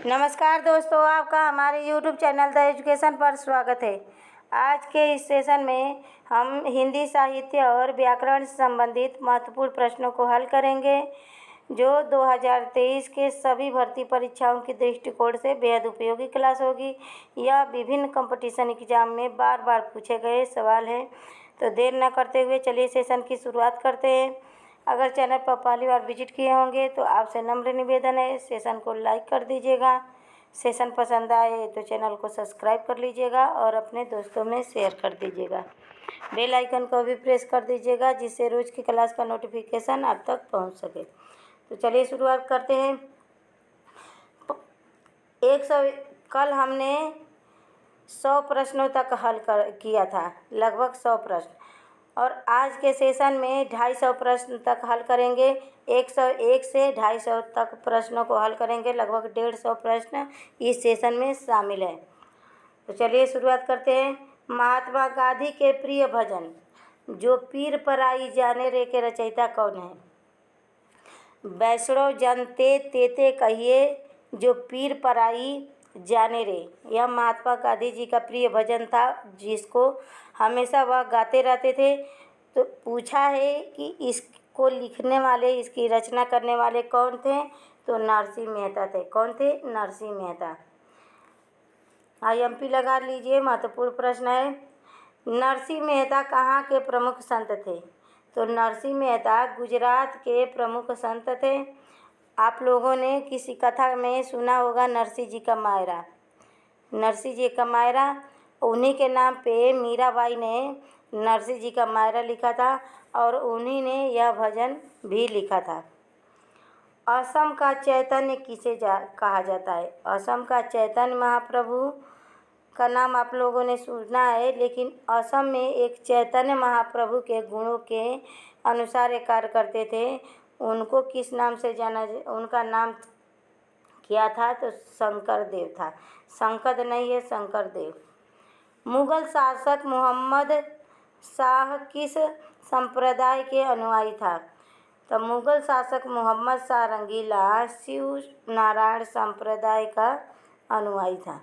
नमस्कार दोस्तों, आपका हमारे YouTube चैनल द एजुकेशन पर स्वागत है। आज के इस सेशन में हम हिंदी साहित्य और व्याकरण से संबंधित महत्वपूर्ण प्रश्नों को हल करेंगे, जो 2023 के सभी भर्ती परीक्षाओं की दृष्टिकोण से बेहद उपयोगी क्लास होगी। यह विभिन्न कंपटीशन एग्जाम में बार बार पूछे गए सवाल हैं। तो देर न करते हुए चलिए सेशन की शुरुआत करते हैं। अगर चैनल पर पहली बार विजिट किए होंगे तो आपसे नम्र निवेदन है, सेशन को लाइक कर दीजिएगा। सेशन पसंद आए तो चैनल को सब्सक्राइब कर लीजिएगा और अपने दोस्तों में शेयर कर दीजिएगा। बेल आइकन को भी प्रेस कर दीजिएगा, जिससे रोज़ की क्लास का नोटिफिकेशन आप तक पहुंच सके। तो चलिए शुरुआत करते हैं। कल हमने 100 प्रश्नों तक किया था, लगभग 100 प्रश्न, और आज के सेशन में 250 प्रश्न तक हल करेंगे। 101 से 250 तक प्रश्नों को हल करेंगे। लगभग 150 प्रश्न इस सेशन में शामिल है। तो चलिए शुरुआत करते हैं। महात्मा गांधी के प्रिय भजन जो पीर पराई जाने रे के रचयिता कौन है? वैष्णव जन ते तेते कहिए जो पीर पराई जाने रे। यह महात्मा गांधी जी का प्रिय भजन था, जिसको हमेशा वह गाते रहते थे। तो पूछा है कि इसको लिखने वाले, इसकी रचना करने वाले कौन थे? तो नरसिंह मेहता थे। कौन थे? नरसिंह मेहता। IMP लगा लीजिए, महत्वपूर्ण प्रश्न है। नरसिंह मेहता कहाँ के प्रमुख संत थे? तो नरसिंह मेहता गुजरात के प्रमुख संत थे। आप लोगों ने किसी कथा में सुना होगा नरसिंह जी का मायरा। नरसिंह जी का मायरा, उन्हीं के नाम पे मीराबाई ने नरसिंह जी का मायरा लिखा था और उन्हीं ने यह भजन भी लिखा था। असम का चैतन्य किसे कहा जाता है? असम का चैतन्य महाप्रभु का नाम आप लोगों ने सुना है, लेकिन असम में एक चैतन्य महाप्रभु के गुणों के अनुसार ये कार्य करते थे। उनको किस नाम से जाना, उनका नाम क्या था? तो शंकर देव था। शंकर नहीं है, शंकर देव। मुगल शासक मोहम्मद शाह किस संप्रदाय के अनुयायी था? तो मुगल शासक मोहम्मद शाह रंगीला शिव नारायण संप्रदाय का अनुयायी था।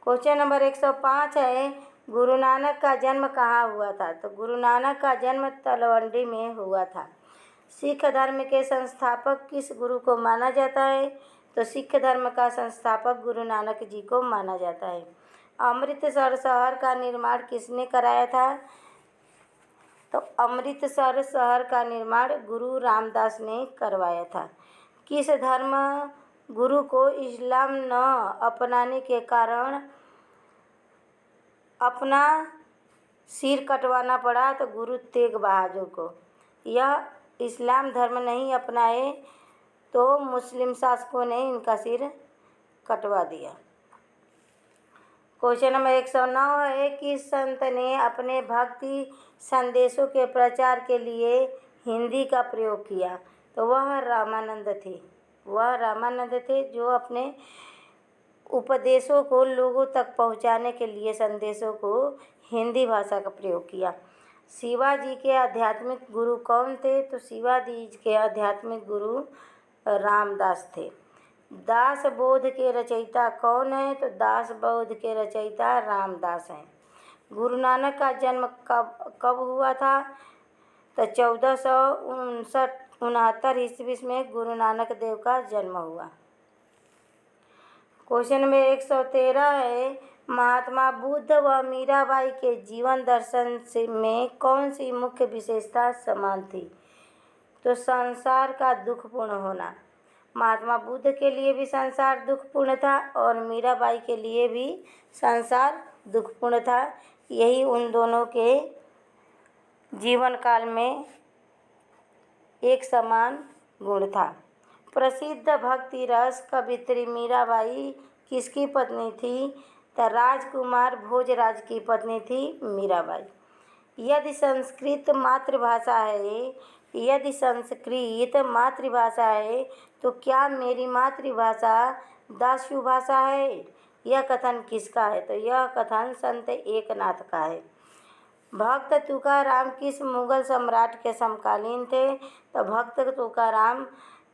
क्वेश्चन नंबर 105 है, गुरु नानक का जन्म कहाँ हुआ था? तो गुरु नानक का जन्म तलवंडी में हुआ था। सिख धर्म के संस्थापक किस गुरु को माना जाता है? तो सिख धर्म का संस्थापक गुरु नानक जी को माना जाता है। अमृतसर शहर का निर्माण किसने कराया था? तो अमृतसर शहर का निर्माण गुरु रामदास ने करवाया था। किस धर्म गुरु को इस्लाम न अपनाने के कारण अपना सिर कटवाना पड़ा? तो गुरु तेग बहादुर को। यह इस्लाम धर्म नहीं अपनाए तो मुस्लिम शासकों ने इनका सिर कटवा दिया। क्वेश्चन नंबर 109 है, किस संत ने अपने भक्ति संदेशों के प्रचार के लिए हिंदी का प्रयोग किया? तो वह रामानंद थे। वह रामानंद थे जो अपने उपदेशों को लोगों तक पहुंचाने के लिए संदेशों को हिंदी भाषा का प्रयोग किया। शिवाजी के आध्यात्मिक गुरु कौन थे? तो शिवाजी के आध्यात्मिक गुरु रामदास थे। दास बोध के रचयिता कौन है? तो दास बोध के रचयिता रामदास हैं। गुरु नानक का जन्म कब हुआ था? तो 1469 ईस्वी में गुरु नानक देव का जन्म हुआ। क्वेश्चन नंबर 113 है, महात्मा बुद्ध व मीराबाई के जीवन दर्शन में कौन सी मुख्य विशेषता समान थी? तो संसार का दुखपूर्ण होना। महात्मा बुद्ध के लिए भी संसार दुखपूर्ण था और मीराबाई के लिए भी संसार दुखपूर्ण था। यही उन दोनों के जीवन काल में एक समान गुण था। प्रसिद्ध भक्ति रस कवित्री मीराबाई किसकी पत्नी थी? तो राजकुमार भोजराज की पत्नी थी मीराबाई। यदि संस्कृत मातृभाषा है तो क्या मेरी मातृभाषा दास्यु भाषा है? यह कथन किसका है? तो यह कथन संत एकनाथ का है। भक्त तुकाराम किस मुगल सम्राट के समकालीन थे? तो भक्त तुकाराम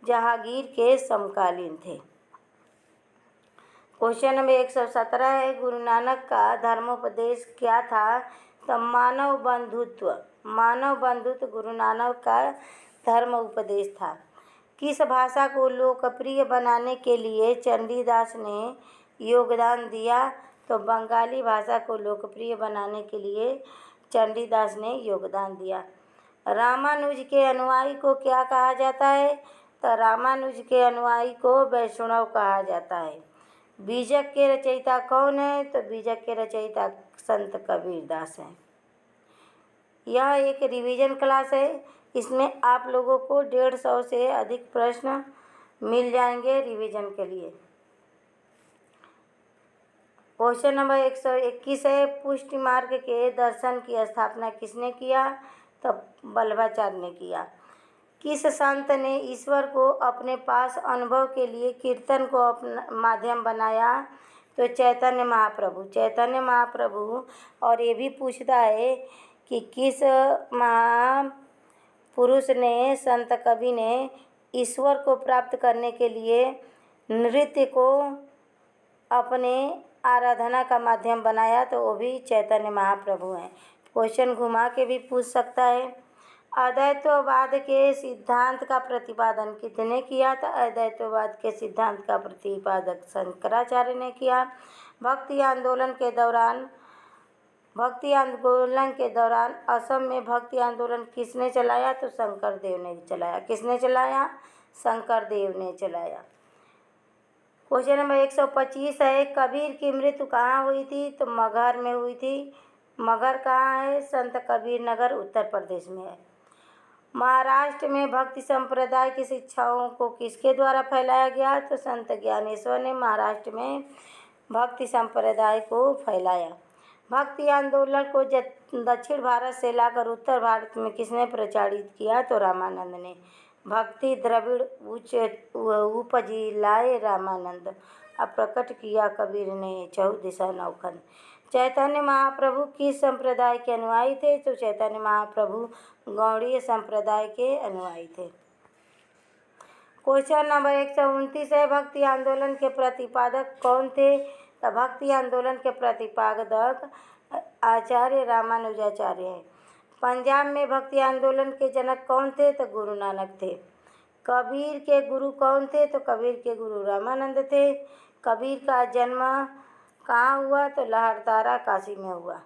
जहांगीर के समकालीन थे। क्वेश्चन नंबर 117 है, गुरु नानक का धर्मोपदेश क्या था? तो मानव बंधुत्व गुरु नानक का धर्म उपदेश था। किस भाषा को लोकप्रिय बनाने के लिए चंडीदास ने योगदान दिया? तो बंगाली भाषा को लोकप्रिय बनाने के लिए चंडीदास ने योगदान दिया। रामानुज के अनुयायी को क्या कहा जाता है? तो रामानुज के अनुयायी को वैष्णव कहा जाता है। बीजक के रचयिता कौन है? तो बीजक के रचयिता संत कबीरदास हैं। यह एक रिवीजन क्लास है, इसमें आप लोगों को 150 से अधिक प्रश्न मिल जाएंगे रिवीजन के लिए। क्वेश्चन नंबर 121 है, पुष्टि मार्ग के दर्शन की स्थापना किसने किया? तो वल्लभाचार्य ने किया। किस संत ने ईश्वर को अपने पास अनुभव के लिए कीर्तन को अपना माध्यम बनाया? तो चैतन्य महाप्रभु। और ये भी पूछता है कि किस महापुरुष ने, संत कवि ने ईश्वर को प्राप्त करने के लिए नृत्य को अपने आराधना का माध्यम बनाया? तो वो भी चैतन्य महाप्रभु हैं। क्वेश्चन घुमा के भी पूछ सकता है। अद्वैतवाद के सिद्धांत का प्रतिपादन किसने किया? था अद्वैतवाद के सिद्धांत का प्रतिपादक शंकराचार्य ने किया। भक्ति आंदोलन के दौरान असम में भक्ति आंदोलन किसने चलाया? तो शंकरदेव ने चलाया। किसने चलाया? शंकरदेव ने चलाया। क्वेश्चन नंबर 125 है, कबीर की मृत्यु कहाँ हुई थी? तो मगहर में हुई थी। मगहर कहाँ है? संत कबीर नगर उत्तर प्रदेश में है। महाराष्ट्र में भक्ति संप्रदाय की शिक्षाओं को किसके द्वारा फैलाया गया? तो संत ज्ञानेश्वर ने महाराष्ट्र में भक्ति संप्रदाय को फैलाया। भक्ति आंदोलन को दक्षिण भारत से लाकर उत्तर भारत में किसने प्रचारित किया? तो रामानंद ने। भक्ति द्रविड़ उपजी लाए रामानंद, अब प्रकट किया कबीर ने चहु दिशा नौखंड। चैतन्य महाप्रभु किस संप्रदाय के अनुयायी थे? तो चैतन्य महाप्रभु गौड़ीय संप्रदाय के अनुयायी थे। क्वेश्चन नंबर 129 है, भक्ति आंदोलन के प्रतिपादक कौन थे? तो भक्ति आंदोलन के प्रतिपादक आचार्य रामानुजाचार्य हैं। पंजाब में भक्ति आंदोलन के जनक कौन थे? तो गुरु नानक थे। कबीर के गुरु कौन थे? तो कबीर के गुरु रामानंद थे। कबीर का जन्म कहाँ हुआ? तो लहरतारा काशी में हुआ।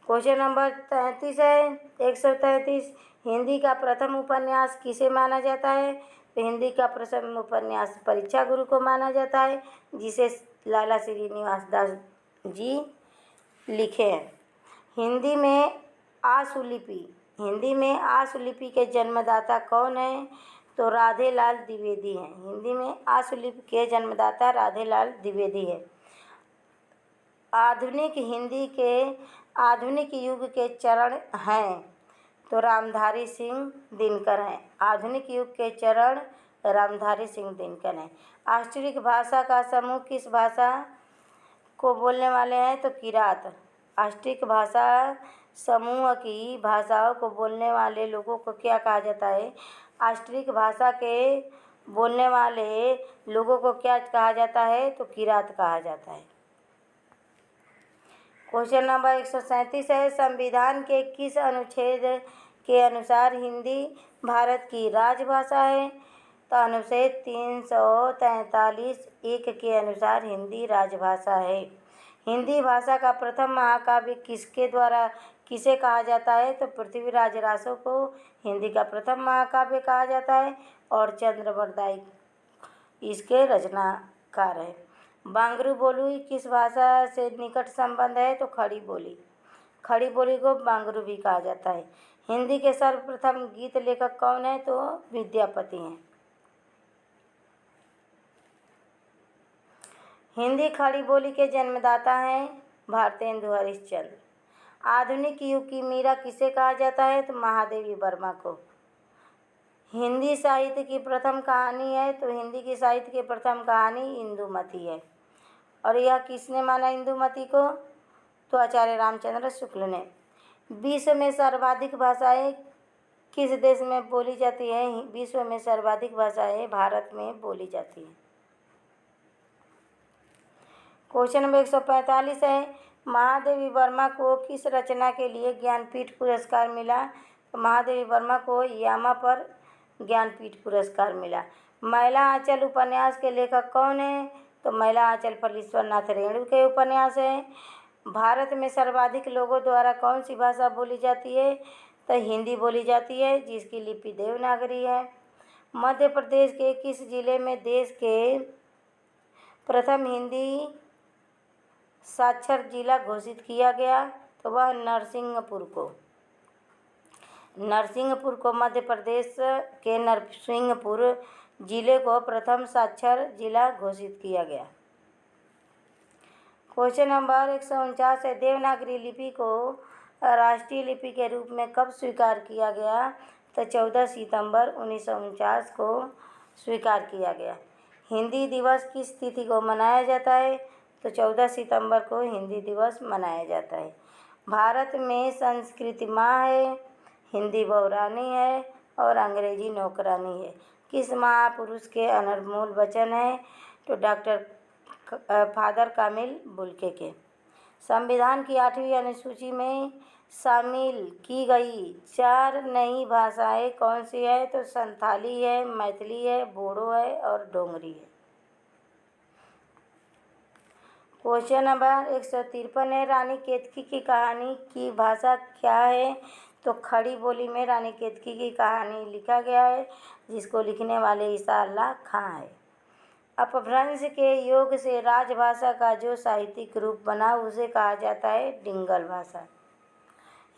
क्वेश्चन नंबर 33 है, 133, हिंदी का प्रथम उपन्यास किसे माना जाता है? तो हिंदी का प्रथम उपन्यास परीक्षा गुरु को माना जाता है, जिसे लाला श्रीनिवास दास जी लिखे हैं। हिंदी में आशुलिपि के जन्मदाता कौन है? तो राधेलाल द्विवेदी हैं। हिंदी में आशुलिपि के जन्मदाता राधेलाल द्विवेदी है। आधुनिक युग के चरण हैं तो रामधारी सिंह दिनकर हैं। आधुनिक युग के चरण रामधारी सिंह दिनकर हैं। आष्टरिक भाषा का समूह किस भाषा को बोलने वाले हैं? तो किरात। आष्टरिक भाषा समूह की भाषाओं को बोलने वाले लोगों को क्या कहा जाता है? आष्टरिक भाषा के बोलने वाले लोगों को क्या कहा जाता है? तो किरात कहा जाता है। क्वेश्चन नंबर 137 है, संविधान के किस अनुच्छेद के अनुसार हिंदी भारत की राजभाषा है? तो अनुच्छेद 343(1) के अनुसार हिंदी राजभाषा है। हिंदी भाषा का प्रथम महाकाव्य किसे कहा जाता है? तो पृथ्वीराज रासो को हिंदी का प्रथम महाकाव्य कहा जाता है और चंद्रवरदाई इसके रचनाकार है। बांगरू बोली किस भाषा से निकट संबंध है? तो खड़ी बोली को बांगरू भी कहा जाता है। हिंदी के सर्वप्रथम गीत लेखक कौन है? तो विद्यापति हैं। हिंदी खड़ी बोली के जन्मदाता हैं भारतेंदु हरिश्चंद्र। आधुनिक युग की मीरा किसे कहा जाता है? तो महादेवी वर्मा को। हिंदी साहित्य की प्रथम कहानी है तो हिंदी की साहित्य की प्रथम कहानी इंदुमती है। और यह किसने माना इंदुमती को? तो आचार्य रामचंद्र शुक्ल ने। विश्व में सर्वाधिक भाषाएं किस देश में बोली जाती है? विश्व में सर्वाधिक भाषाएं भारत में बोली जाती हैं। क्वेश्चन नंबर 145 है, महादेवी वर्मा को किस रचना के लिए ज्ञानपीठ पुरस्कार मिला? तो महादेवी वर्मा को यामा पर ज्ञानपीठ पुरस्कार मिला। मैला आंचल उपन्यास के लेखक कौन है? तो मैला आंचल फलीश्वरनाथ रेणु के उपन्यास है। भारत में सर्वाधिक लोगों द्वारा कौन सी भाषा बोली जाती है? तो हिंदी बोली जाती है, जिसकी लिपि देवनागरी है। मध्य प्रदेश के किस जिले में देश के प्रथम हिंदी साक्षर जिला घोषित किया गया? तो वह नरसिंहपुर को मध्य प्रदेश के नरसिंहपुर जिले को प्रथम साक्षर जिला घोषित किया गया। क्वेश्चन नंबर 149 है, देवनागरी लिपि को राष्ट्रीय लिपि के रूप में कब स्वीकार किया गया? तो 14 सितंबर 1949 को स्वीकार किया गया। हिंदी दिवस किस तिथि को मनाया जाता है? तो 14 सितंबर को हिंदी दिवस मनाया जाता है। भारत में संस्कृत माँ है, हिंदी बहुरानी है और अंग्रेजी नौकरानी है। किस महापुरुष के अनमोल वचन है? तो डॉक्टर फादर कामिल बुल्के के। संविधान की 8वीं अनुसूची में शामिल की गई 4 नई भाषाएं कौन सी है? तो संथाली है, मैथिली है, बोडो है और डोगरी है। क्वेश्चन नंबर 153 है, रानी केतकी की कहानी की भाषा क्या है? तो खड़ी बोली में रानी केतकी की कहानी लिखा गया है, जिसको लिखने वाले ईसा अल्लाह खां है। अपभ्रंश के योग से राजभाषा का जो साहित्यिक रूप बना उसे कहा जाता है डिंगल भाषा।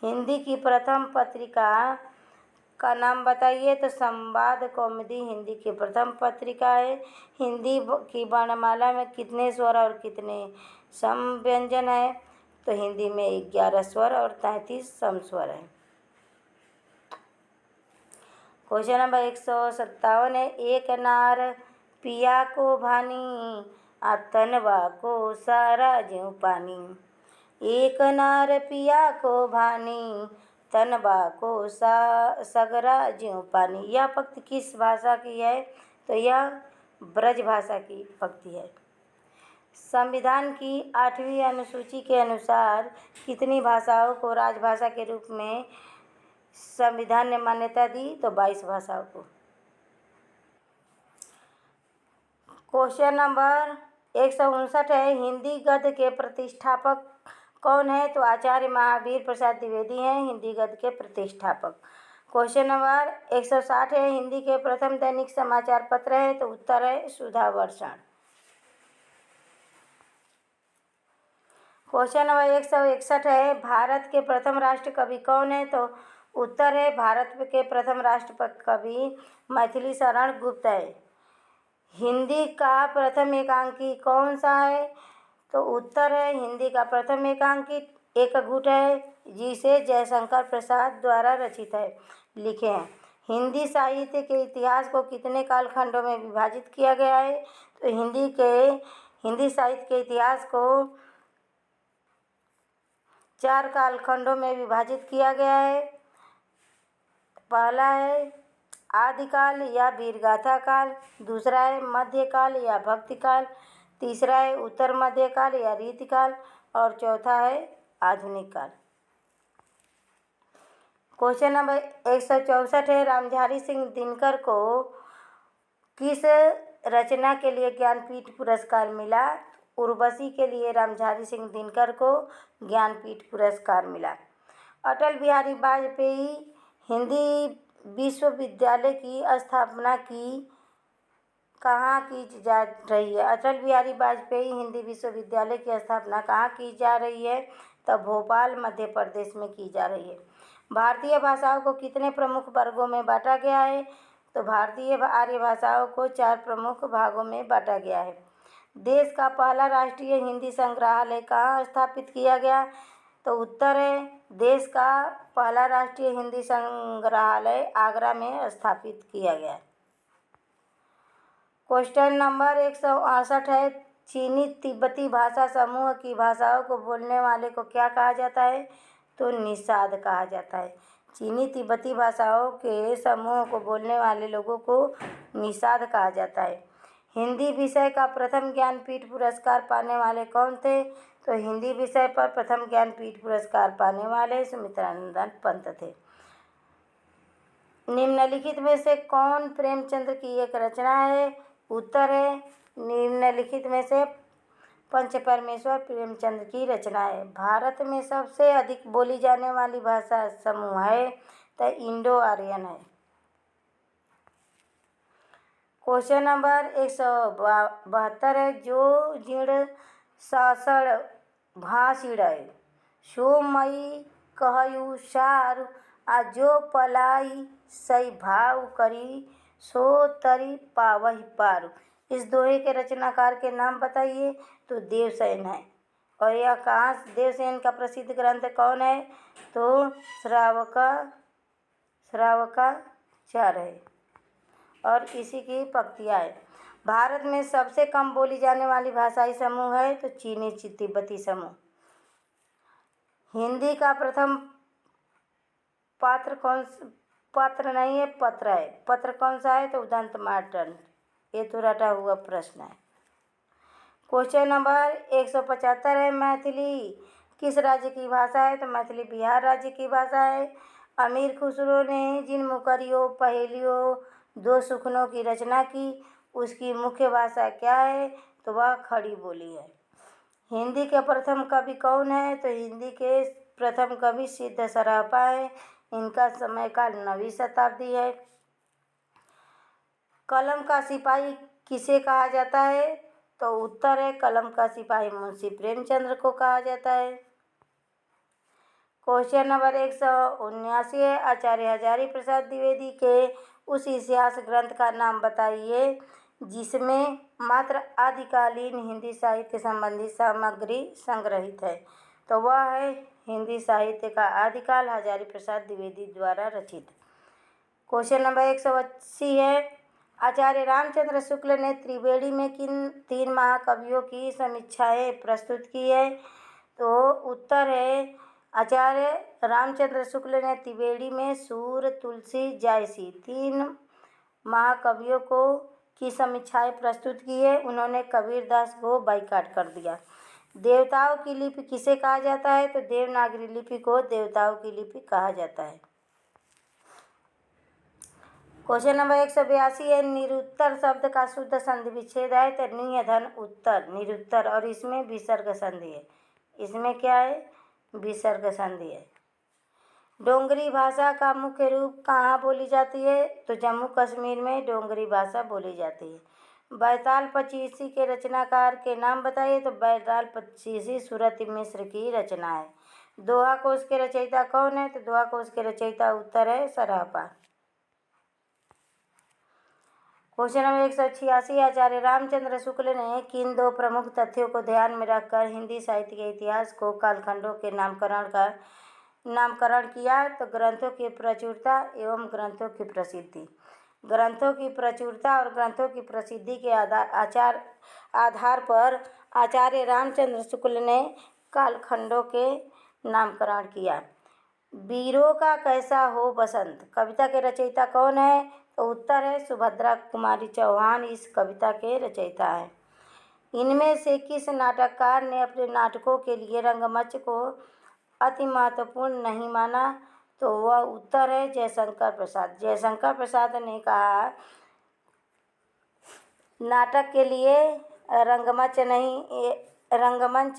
हिंदी की प्रथम पत्रिका का नाम बताइए? तो संवाद कौमुदी हिंदी की प्रथम पत्रिका है। हिंदी की वर्णमाला में कितने स्वर और कितने समव्यंजन है? तो हिंदी में 11 स्वर और 33 समस्वर है। क्वेश्चन नंबर 157 है, एक नार पिया को भानी तनवा को सारा ज्यों पानी। एक नार पिया को भानी तनवा को सगरा ज्यों पानी। यह पंक्ति किस भाषा की है? तो यह ब्रज भाषा की पंक्ति है। संविधान की 8वीं अनुसूची के अनुसार कितनी भाषाओं को राजभाषा के रूप में संविधान ने मान्यता दी? तो 22 भाषाओं को। क्वेश्चन नंबर 159 है, हिंदी गद्य के प्रतिष्ठापक कौन है? तो आचार्य महावीर प्रसाद द्विवेदी हैं हिंदी गद्य के प्रतिष्ठापक। क्वेश्चन नंबर 160 है, हिंदी के प्रथम दैनिक समाचार पत्र है? तो उत्तर है सुधावर्षण। क्वेश्चन नंबर 161 है, भारत के प्रथम राष्ट्र कवि कौन है? तो उत्तर है भारत के प्रथम राष्ट्र कवि मैथिली शरण गुप्त है। हिंदी का प्रथम एकांकी कौन सा है? तो उत्तर है हिंदी का प्रथम एकांकी एकघुट है, जिसे जयशंकर प्रसाद द्वारा रचित है लिखे हैं। हिंदी साहित्य के इतिहास को कितने कालखंडों में विभाजित किया गया है? तो हिंदी साहित्य के इतिहास को 4 कालखंडों में विभाजित किया गया है। पहला है आदिकाल या वीरगाथा काल, दूसरा है मध्यकाल या भक्तिकाल, तीसरा है उत्तर मध्यकाल या रीतिकाल और चौथा है आधुनिक काल। क्वेश्चन नंबर 164 है, रामधारी सिंह दिनकर को किस रचना के लिए ज्ञानपीठ पुरस्कार मिला? उर्वशी के लिए रामधारी सिंह दिनकर को ज्ञानपीठ पुरस्कार मिला। अटल बिहारी वाजपेयी हिंदी विश्वविद्यालय की स्थापना कहाँ की जा रही है? अटल बिहारी वाजपेयी हिंदी विश्वविद्यालय की स्थापना कहाँ की जा रही है? तो भोपाल मध्य प्रदेश में की जा रही है। भारतीय भाषाओं को कितने प्रमुख वर्गों में बांटा गया है? तो भारतीय आर्य भाषाओं को 4 प्रमुख भागों में बांटा गया है। देश का पहला राष्ट्रीय हिंदी संग्रहालय कहाँ स्थापित किया गया? तो उत्तर है देश का पहला राष्ट्रीय हिंदी संग्रहालय आगरा में स्थापित किया गया। क्वेश्चन नंबर 168 है, चीनी तिब्बती भाषा समूह की भाषाओं को बोलने वाले को क्या कहा जाता है? तो निषाद कहा जाता है। चीनी तिब्बती भाषाओं के समूह को बोलने वाले लोगों को निषाद कहा जाता है। हिंदी विषय का प्रथम ज्ञानपीठ पुरस्कार पाने वाले कौन थे? तो हिंदी विषय पर प्रथम ज्ञानपीठ पुरस्कार पाने वाले सुमित्रानंद पंत थे। निम्नलिखित में से कौन प्रेमचंद्र की एक रचना है? उत्तर है निम्नलिखित में से पंच परमेश्वर प्रेमचंद्र की रचना है। भारत में सबसे अधिक बोली जाने वाली भाषा समूह है तो इंडो आर्यन है। क्वेश्चन नंबर 172 है, जो जीर्ण सासड़ भाषिड़य सो मई कहयु सार आ जो पलाई सई भाव करी सो तरी पावहि पारू। इस दोहे के रचनाकार के नाम बताइए। तो देवसेन है। और यह कहाँ देवसेन का प्रसिद्ध ग्रंथ कौन है? तो श्रावकाचार है और इसी की पंक्तियाँ है। भारत में सबसे कम बोली जाने वाली भाषाई समूह है तो चीनी तिब्बती समूह। हिंदी का प्रथम पत्र नहीं है, पत्र है। पत्र कौन सा है? तो उदंत मार्टन। ये तो रटा हुआ प्रश्न है। क्वेश्चन नंबर 175 है, मैथिली किस राज्य की भाषा है? तो मैथिली बिहार राज्य की भाषा है। अमीर खुसरो ने जिन मुकरियों पहेलियों दो सुखनों की रचना की उसकी मुख्य भाषा क्या है? तो वह खड़ी बोली है। हिंदी के प्रथम कवि कौन है? तो हिंदी के प्रथम कवि सिद्ध सरापा है। इनका समय काल 9वीं शताब्दी है। कलम का सिपाही किसे कहा जाता है? तो उत्तर है कलम का सिपाही मुंशी प्रेमचंद्र को कहा जाता है। क्वेश्चन नंबर 179 है, आचार्य हजारी प्रसाद द्विवेदी के उस इतिहास ग्रंथ का नाम बताइए जिसमें मात्र आदिकालीन हिंदी साहित्य संबंधी सामग्री संग्रहित है। तो वह है हिंदी साहित्य का आदिकाल हजारी प्रसाद द्विवेदी द्वारा रचित। क्वेश्चन नंबर 180 है, आचार्य रामचंद्र शुक्ल ने त्रिवेणी में किन 3 महाकवियों की समीक्षाएं प्रस्तुत की है? तो उत्तर है आचार्य रामचंद्र शुक्ल ने त्रिवेणी में सूर, तुलसी, जायसी 3 महाकवियों को की समीक्षाएं प्रस्तुत की है। उन्होंने कबीरदास को बाइकाट कर दिया। देवताओं की लिपि किसे कहा जाता है? तो देवनागरी लिपि को देवताओं की लिपि कहा जाता है। क्वेश्चन नंबर 182 है, निरुत्तर शब्द का शुद्ध संधि विच्छेद है तो निय धन उत्तर निरुत्तर और इसमें विसर्ग संधि है। इसमें क्या है? विसर्ग संधि है। डोंगरी भाषा का मुख्य रूप कहाँ बोली जाती है? तो जम्मू कश्मीर में डोंगरी भाषा बोली जाती है। बैताल पचीसी के रचनाकार के नाम बताइए। तो बैताल पचीसी सूरत मिश्र की रचना है। दोहा कोश के रचयिता कौन है? तो दोहा कोश के रचयिता उत्तर है सरापा। क्वेश्चन नंबर 186, आचार्य रामचंद्र शुक्ल ने किन 2 प्रमुख तथ्यों को ध्यान में रखकर हिंदी साहित्य के इतिहास को कालखंडों के नामकरण किया? तो ग्रंथों की प्रचुरता एवं ग्रंथों की प्रसिद्धि। ग्रंथों की प्रचुरता और ग्रंथों की प्रसिद्धि के आधार पर आचार्य रामचंद्र शुक्ल ने कालखंडों के नामकरण किया। वीरों का कैसा हो बसंत कविता के रचयिता कौन है? तो उत्तर है सुभद्रा कुमारी चौहान इस कविता के रचयिता हैं। इनमें से किस नाटककार ने अपने नाटकों के लिए रंगमंच को अति महत्वपूर्ण नहीं माना? तो वह उत्तर है जयशंकर प्रसाद। जयशंकर प्रसाद ने कहा नाटक के लिए रंगमंच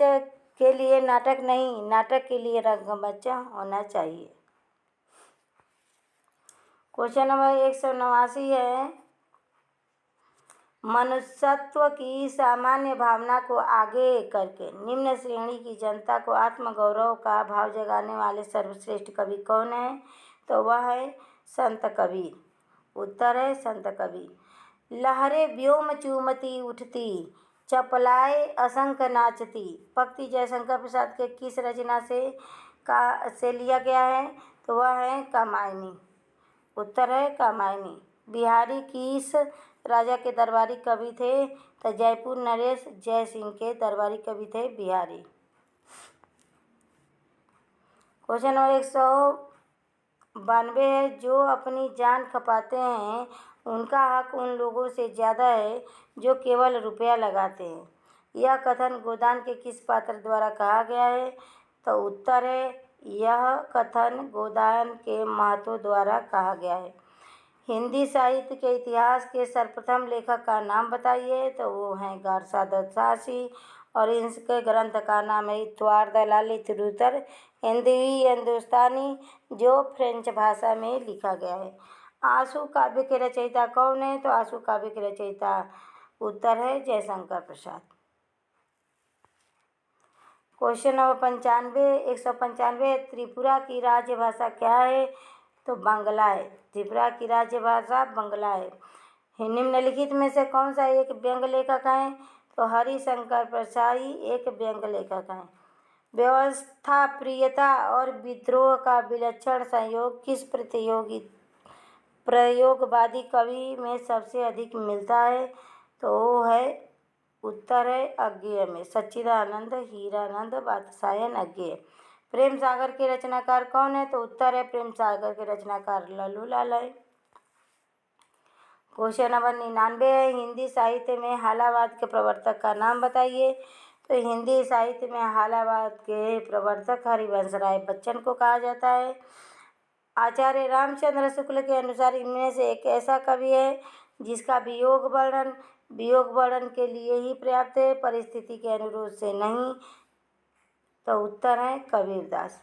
के लिए नाटक नहीं, नाटक के लिए रंगमंच होना चाहिए। क्वेश्चन नंबर 189 है, मनुष्यत्व की सामान्य भावना को आगे करके निम्न श्रेणी की जनता को आत्मगौरव का भाव जगाने वाले सर्वश्रेष्ठ कवि कौन है? तो वह है संत कबीर। उत्तर है संत कबीर। लहरें व्योम चूमती उठती चपलाए असंख्य नाचती पंक्ति जयशंकर प्रसाद के किस रचना से लिया गया है? तो वह है कामायनी। उत्तर है कामायनी। बिहारी किस राजा के दरबारी कवि थे? तो जयपुर नरेश जय सिंह के दरबारी कवि थे बिहारी। क्वेश्चन नंबर 92 है। जो अपनी जान खपाते हैं उनका हक उन लोगों से ज़्यादा है जो केवल रुपया लगाते हैं। यह कथन गोदान के किस पात्र द्वारा कहा गया है? तो उत्तर है, यह कथन गोदान के महतो द्वारा कहा गया है। हिंदी साहित्य के इतिहास के सर्वप्रथम लेखक का नाम बताइए? तो वो हैं गारसा दत्त साहसी, और इनके ग्रंथ का नाम है इतवार द लिटरेचर हिंदी हिंदुस्तानी, जो फ्रेंच भाषा में लिखा गया है। आंसू काव्य के रचयिता कौन है? तो आंसू काव्य के रचयिता उत्तर है जयशंकर प्रसाद। Question number 195। त्रिपुरा की राजभाषा क्या है? तो बांग्ला है। त्रिपुरा की राजभाषा बांग्ला है। निम्नलिखित में से कौन सा एक व्यंग्य लेखक है? तो हरिशंकर परसाई एक व्यंग्य लेखक हैं। व्यवस्था प्रियता और विद्रोह का विलक्षण संयोग किस प्रयोगवादी कवि में सबसे अधिक मिलता है? तो वो है, उत्तर है अज्ञेय में सच्चिदानंद हीरानंद बादशाहन अज्ञेय। प्रेम सागर के रचनाकार कौन है? तो उत्तर है प्रेम सागर के रचनाकार लल्लू लाल है। क्वेश्चन नंबर 99 है। हिंदी साहित्य में हालावाद के प्रवर्तक का नाम बताइए? तो हिंदी साहित्य में हालावाद के प्रवर्तक हरिवंश राय बच्चन को कहा जाता है। आचार्य रामचंद्र शुक्ल के अनुसार इनमें से एक ऐसा कवि है जिसका वियोग वर्णन के लिए ही पर्याप्त है, परिस्थिति के अनुरोध से नहीं। तो उत्तर है कबीरदास।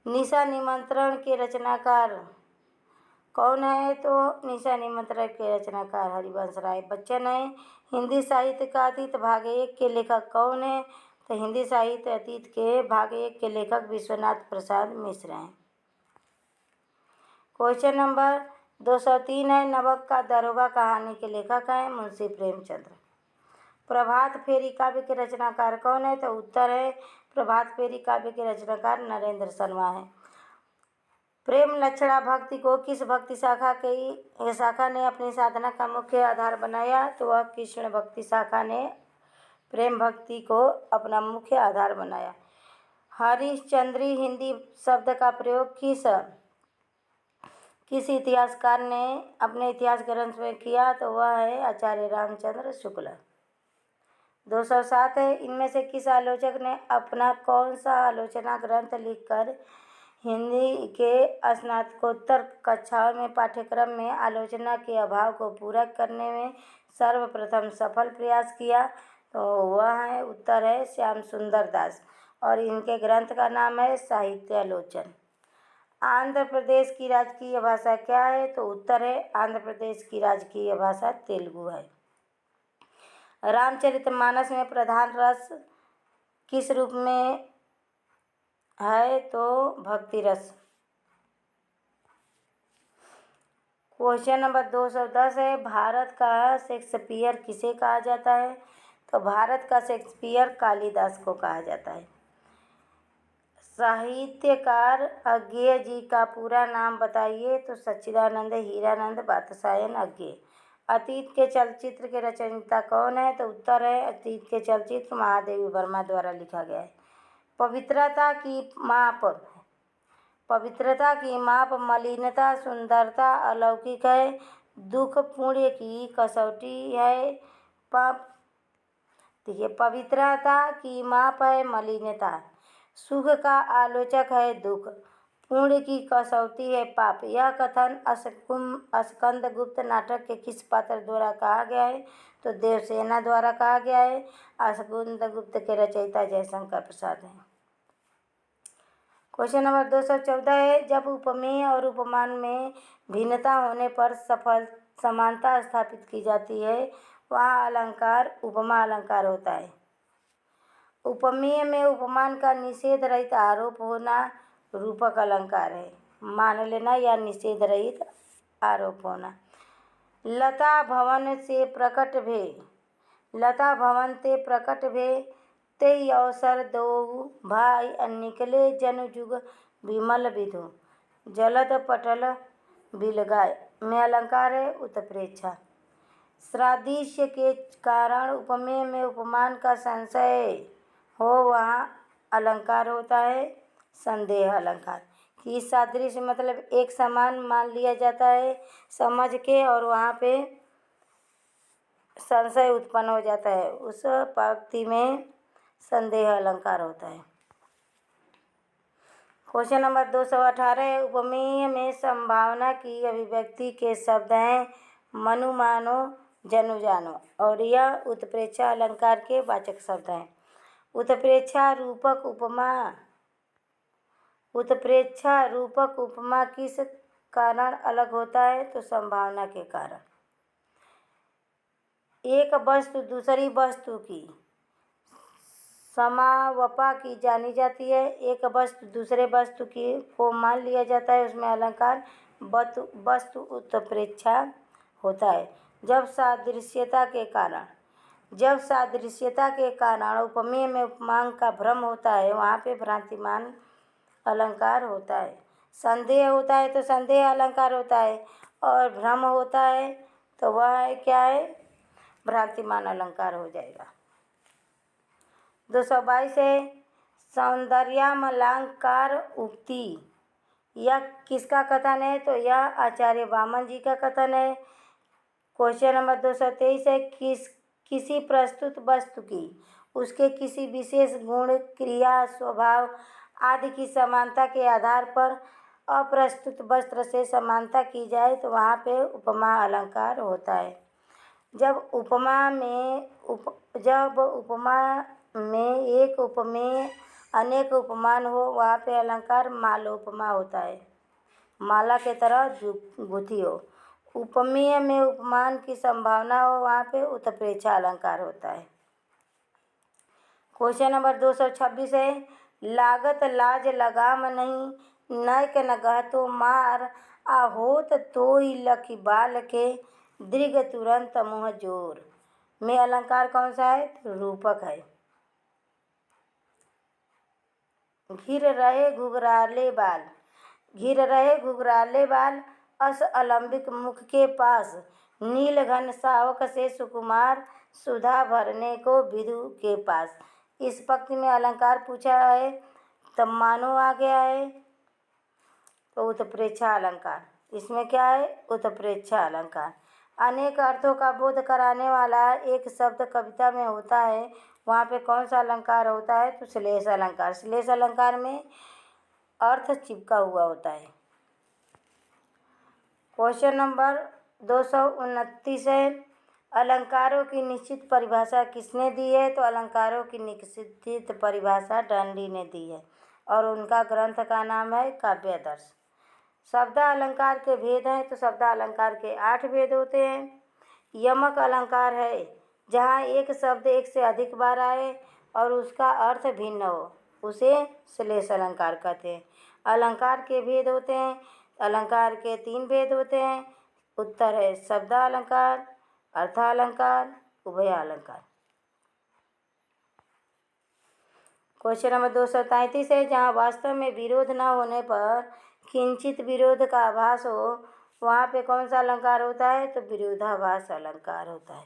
निशा निमंत्रण के रचनाकार कौन है? तो निशा निमंत्रण के रचनाकार हरिवंश राय बच्चन है। हिंदी साहित्य का अतीत भाग 1 के लेखक कौन है? तो हिंदी साहित्य अतीत के भाग 1 के लेखक विश्वनाथ प्रसाद मिश्र हैं। क्वेश्चन नंबर 203 है। नवक का दरोगा कहानी के लेखक हैं मुंशी प्रेमचंद्र। प्रभात फेरी काव्य के रचनाकार कौन है? तो उत्तर है प्रभात फेरी काव्य के रचनाकार नरेंद्र शर्मा है। प्रेम लक्षणा भक्ति को किस भक्ति शाखा ने अपनी साधना का मुख्य आधार बनाया? तो वह कृष्ण भक्ति शाखा ने प्रेम भक्ति को अपना मुख्य आधार बनाया। हरिश्चंद्री हिंदी शब्द का प्रयोग किस इतिहासकार ने अपने इतिहास ग्रंथ में किया? तो वह है आचार्य रामचंद्र शुक्ल। 207 है। इनमें से किस आलोचक ने अपना कौन सा आलोचना ग्रंथ लिखकर हिंदी के स्नातकोत्तर कक्षाओं में पाठ्यक्रम में आलोचना के अभाव को पूरा करने में सर्वप्रथम सफल प्रयास किया? तो वह है, उत्तर है श्याम सुंदर दास, और इनके ग्रंथ का नाम है साहित्यालोचन। आंध्र प्रदेश की राजकीय भाषा क्या है? तो उत्तर है आंध्र प्रदेश की राजकीय भाषा तेलुगु है। रामचरितमानस में प्रधान रस किस रूप में है? तो भक्ति रस। क्वेश्चन नंबर 210 है। भारत का शेक्सपियर किसे कहा जाता है? तो भारत का शेक्सपियर कालिदास को कहा जाता है। साहित्यकार अज्ञेय जी का पूरा नाम बताइए? तो सच्चिदानंद हीरानंद बादशाहन अज्ञेय। अतीत के चलचित्र के रचयिता कौन है? तो उत्तर है अतीत के चलचित्र महादेवी वर्मा द्वारा लिखा गया है। पवित्रता की माप मलिनता सुंदरता अलौकिक है, दुख पुण्य की कसौटी है। पाप देखिए, पवित्रता की माप है मलिनता, सुख का आलोचक है दुख, पुण्य की कसौटी है पाप। यह कथन स्कंदगुप्त नाटक के किस पात्र द्वारा कहा गया है? तो देवसेना द्वारा कहा गया है। स्कंदगुप्त के रचयिता जयशंकर प्रसाद हैं। क्वेश्चन नंबर 214 है। जब उपमेय और उपमान में भिन्नता होने पर समानता स्थापित की जाती है, वहाँ अलंकार उपमा अलंकार होता है। उपमेय में उपमान का निषेध रहित आरोप होना रूपक अलंकार है। मान लेना या निषेध रहित आरोप होना। लता भवन से प्रकट भे ते अवसर दो भाई निकले जन जुग विमल विधु जलद पटल बिलगाय में अलंकार है उत्प्रेक्षा। सादृश्य के कारण उपमेय में उपमान का संशय हो, वहाँ अलंकार होता है संदेह अलंकार। कि सादृश्य मतलब एक समान मान लिया जाता है समझ के, और वहाँ पे संशय उत्पन्न हो जाता है। उस पंक्ति में संदेह अलंकार होता है। क्वेश्चन नंबर 218, उपमेय में संभावना की अभिव्यक्ति के शब्द हैं मनु मानो जनु जानो, और यह उत्प्रेक्षा अलंकार के वाचक शब्द हैं। उत्प्रेक्षा रूपक उपमा किस कारण अलग होता है? तो संभावना के कारण। एक वस्तु दूसरी वस्तु की समावपा की जानी जाती है। एक वस्तु दूसरे वस्तु की को मान लिया जाता है, उसमें अलंकार वस्तु उत्प्रेक्षा होता है। जब सादृश्यता के कारण उपमेय में उपमांग का भ्रम होता है, वहाँ पे भ्रांतिमान अलंकार होता है। संदेह होता है तो संदेह अलंकार होता है, और भ्रम होता है तो वह क्या है? भ्रांतिमान अलंकार हो जाएगा। 222 है सौंदर्यामलांकार उक्ति, यह किसका कथन है? तो यह आचार्य वामन जी का कथन है। क्वेश्चन नंबर 223 है किसी प्रस्तुत वस्तु की उसके किसी विशेष गुण, क्रिया, स्वभाव आदि की समानता के आधार पर अप्रस्तुत वस्तु से समानता की जाए तो वहाँ पे उपमा अलंकार होता है। जब उपमा में एक उपमेय अनेक उपमान हो, वहाँ पे अलंकार मालोपमा होता है। माला के तरह गुथी हो। उपमेय में उपमान की संभावना हो, वहाँ पे उत्प्रेक्षा अलंकार होता है। क्वेश्चन नंबर 226 है लागत लाज लगाम नहीं, नैक नगह तो मार, आहोत तोई लखी बाल के, दृग तुरंत मुँह जोर में अलंकार कौन सा है? तो रूपक है। घिर रहे घुघराले बाल, अस अलंबिक मुख के पास, नील घन सावक से सुकुमार, सुधा भरने को विधु के पास। इस पंक्ति में अलंकार पूछा है, तब मानो आ गया है तो उत्प्रेक्षा अलंकार। इसमें क्या है? उत्प्रेक्षा अलंकार। अनेक अर्थों का बोध कराने वाला एक शब्द कविता में होता है, वहाँ पे कौन सा अलंकार होता है? तो श्लेष अलंकार। श्लेष अलंकार में अर्थ चिपका हुआ होता है। क्वेश्चन नंबर 229 है अलंकारों की निश्चित परिभाषा किसने दी है? तो अलंकारों की निश्चित परिभाषा डंडी ने दी है, और उनका ग्रंथ का नाम है काव्यादर्श। शब्द अलंकार के भेद हैं, तो शब्द अलंकार के 8 भेद होते हैं। यमक अलंकार है जहाँ एक शब्द एक से अधिक बार आए और उसका अर्थ भिन्न हो, उसे श्लेष अलंकार कहते हैं। अलंकार के भेद होते हैं, अलंकार के 3 भेद होते हैं। उत्तर है शब्द अलंकार, अर्थालंकार, उभय अलंकार। क्वेश्चन नंबर 233 है जहाँ वास्तव में विरोध न होने पर किंचित विरोध का आभास हो, वहाँ पे कौन सा अलंकार होता है? तो विरोधाभास अलंकार होता है।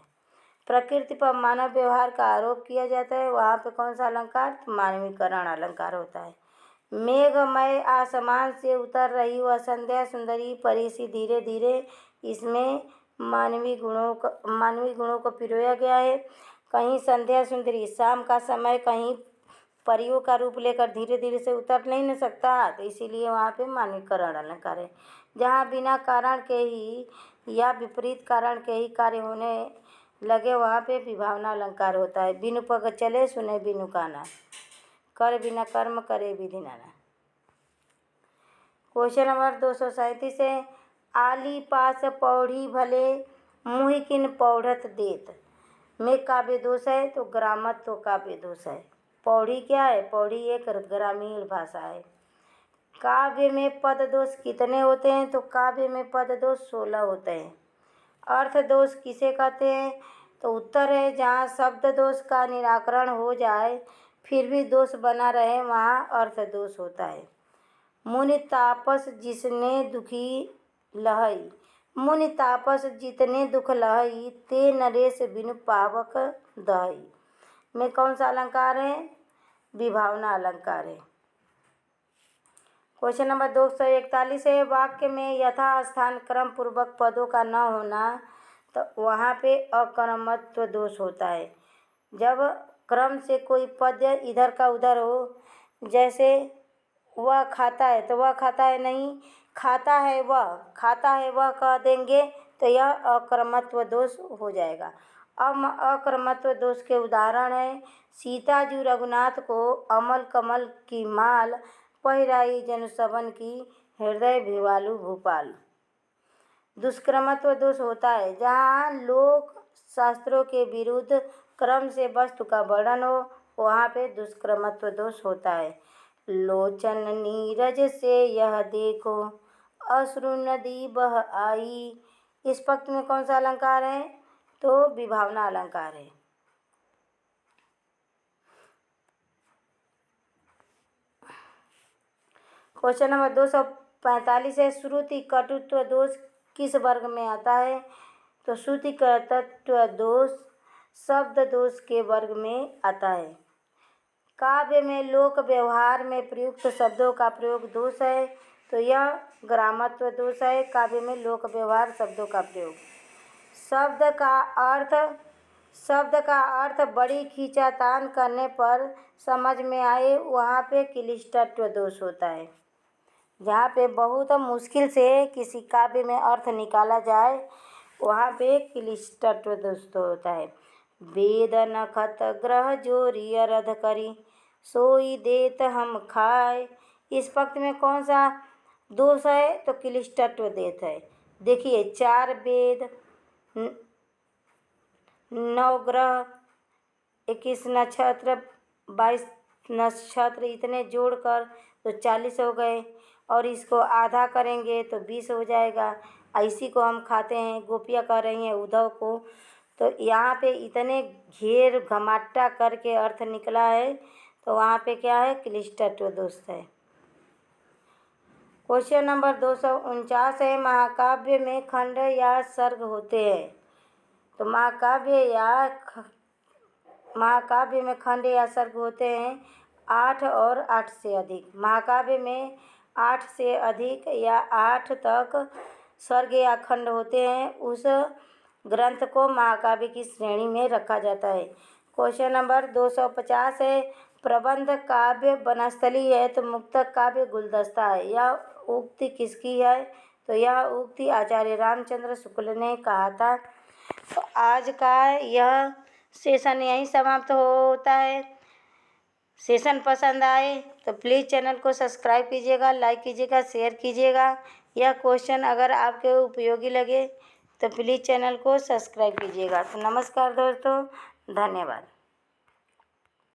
प्रकृति पर मानव व्यवहार का आरोप किया जाता है, वहाँ पे कौन सा अलंकार? तो मानवीकरण अलंकार होता है। मेघमय आसमान से उतर रही वह संध्या सुंदरी परी सी धीरे धीरे, इसमें मानवीय गुणों को पिरोया गया है। कहीं संध्या सुंदरी शाम का समय, कहीं परियों का रूप लेकर धीरे धीरे से उतर नहीं न सकता, तो इसीलिए वहाँ पे मानवीकरण अलंकार है। जहाँ बिना कारण के ही या विपरीत कारण के ही कार्य होने लगे, वहाँ पे विभावना अलंकार होता है। बिनु पग चले सुने बिनु काना, कर बिना कर्म करे विधि नाना। क्वेश्चन नंबर 237 है आली पास पौड़ी भले, मुँह किन पौढ़त देत में काव्य दोष है? तो ग्रामत तो काव्य दोष है। पौड़ी क्या है? पौड़ी एक ग्रामीण भाषा है। काव्य में पद दोष कितने होते हैं? तो काव्य में पद दोष 16 होते हैं। अर्थ दोष किसे कहते हैं? तो उत्तर है जहाँ शब्द दोष का निराकरण हो जाए फिर भी दोष बना रहे, वहाँ अर्थ दोष होता है। मुनि तापस जिसने दुखी लहई, मुनि तापस जितने दुख लहई, ते नरेश बिनु पावक दहई में कौन सा अलंकार है? विभावना अलंकार है। क्वेश्चन नंबर 241 है, वाक्य में यथास्थान क्रम पूर्वक पदों का न होना, तो वहाँ पे अकर्मत्व दोष होता है। जब क्रम से कोई पद इधर का उधर हो, जैसे वह खाता है तो वह खाता है नहीं, खाता है वह कह देंगे तो यह अकर्मत्व दोष हो जाएगा। अब अकर्मत्व दोष के उदाहरण है, सीता जू रघुनाथ को अमल कमल की माल, पहिराई जनु सबन की, हृदय भिवालु भूपाल। दुष्क्रमत्व दोष होता है, जहाँ लोक शास्त्रों के विरुद्ध क्रम से वस्तु का वर्णन हो, वहाँ पे दुष्क्रमत्व दोष होता है। लोचन नीरज से यह देखो, अश्रु नदी बह आई। इस पक्ष में कौन सा अलंकार है? तो विभावना अलंकार है। क्वेश्चन नंबर 245 है, श्रुति कटुत्व दोष किस वर्ग में आता है? तो श्रुति कटुत्व दोष शब्द दोष के वर्ग में आता है। काव्य में लोक व्यवहार में प्रयुक्त शब्दों का प्रयोग दोष है, तो यह ग्रामत्व दोष है। काव्य में लोक व्यवहार शब्दों का प्रयोग। शब्द का अर्थ बड़ी खींचातान करने पर समझ में आए, वहाँ पे क्लिष्टत्व दोष होता है। जहाँ पे बहुत मुश्किल से किसी काव्य में अर्थ निकाला जाए, वहाँ पे क्लिष्टत्व दोष होता है। वेद नखत ग्रह जोरी अरध करी, सोई देत हम खाए। इस पक्ष में कौन सा दोष है? तो क्लिष्टत्व देत है। देखिए, 4 वेद, 9 ग्रह, 21 नक्षत्र, 22 नक्षत्र, इतने जोड़कर तो 40 हो गए, और इसको आधा करेंगे तो 20 हो जाएगा। इसी को हम खाते हैं, गोपियाँ कह रही हैं उद्धव को। तो यहाँ पे इतने घेर घमाटा करके अर्थ निकला है, तो वहाँ पे क्या है? क्लिष्टत्व दोष है। क्वेश्चन नंबर 249 है, महाकाव्य में खंड या सर्ग होते हैं। तो महाकाव्य में खंड या सर्ग होते हैं 8 और 8 से अधिक। महाकाव्य में 8 से अधिक या 8 तक सर्ग या खंड होते हैं, उस ग्रंथ को महाकाव्य की श्रेणी में रखा जाता है। क्वेश्चन नंबर 250 है, प्रबंध काव्य वनस्थली है तो मुक्तक काव्य गुलदस्ता है। यह उक्ति किसकी है? तो यह उक्ति आचार्य रामचंद्र शुक्ल ने कहा था। तो आज का यह सेशन यहीं समाप्त होता है। सेशन पसंद आए तो प्लीज़ चैनल को सब्सक्राइब कीजिएगा, लाइक कीजिएगा, शेयर कीजिएगा। यह क्वेश्चन अगर आपके उपयोगी लगे तो प्लीज़ चैनल को सब्सक्राइब कीजिएगा। तो नमस्कार दोस्तों, धन्यवाद।